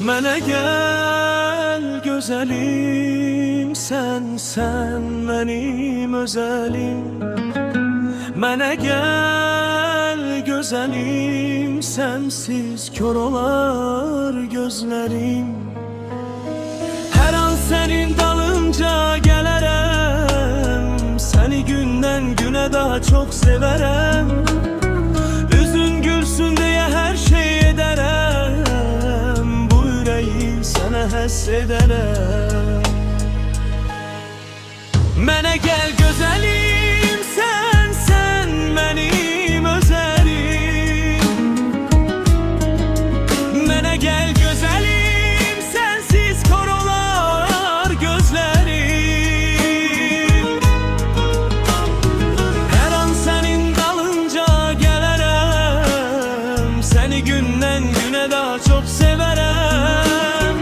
Mənə gəl gözəlim, sən mənim özəlim. Mənə gəl gözəlim, sənsiz kör olar gözlərim. Hər an sənin dalınca gələrəm, səni gündən günə daha çox sevərəm. Üzün gülsün deyə hər şey edərəm, bu ürəyi sənə həsr edərəm. Mənə gəl gözəlim, sən mənim özəlim. Mənə gəl gözəlim, sənsiz kor olar gözlərim. Hər an sənin dalınca gələrəm, səni gündən günə daha çox sevərəm.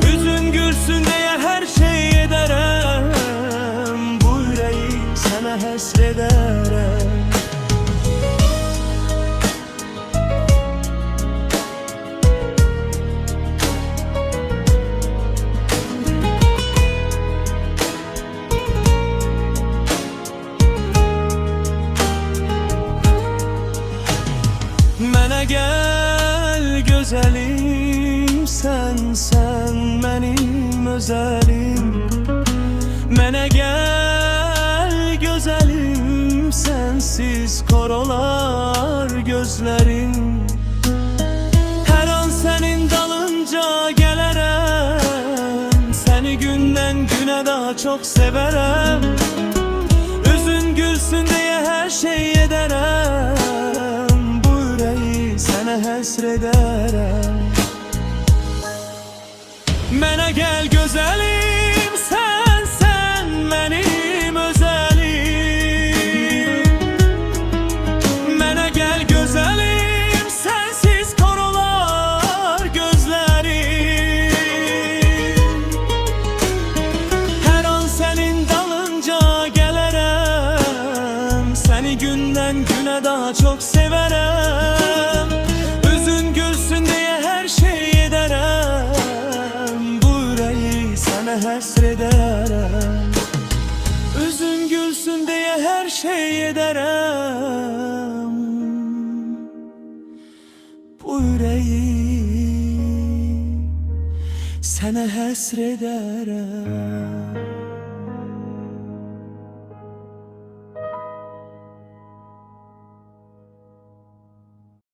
Üzün gülsün deyə hər şey edərəm, bu ürəyi sənə həsr edərəm. Mənə gəl gözəlim, sən mənim özəlim. Mənə gəl gözəlim, sənsiz kor olar gözlərim. Hər an sənin dalınca gələrəm, səni gündən günə daha çox sevərəm. Üzün gülsün deyə hər şey edərəm, bu ürəyi sənə həsr edərəm. Mənə gəl gözəlim, sən mənim özəlim. Mənə gəl gözəlim, sənsiz kor olar gözlərim. Hər an sənin dalınca gələrəm, səni gündən günə daha çox sevərəm. Üzün gülsün deyə hər şey edərəm, bu ürəyi sənə həsr edərəm. Üzün gülsün deyə hər şey edərəm, bu ürəyi sənə həsr edərəm.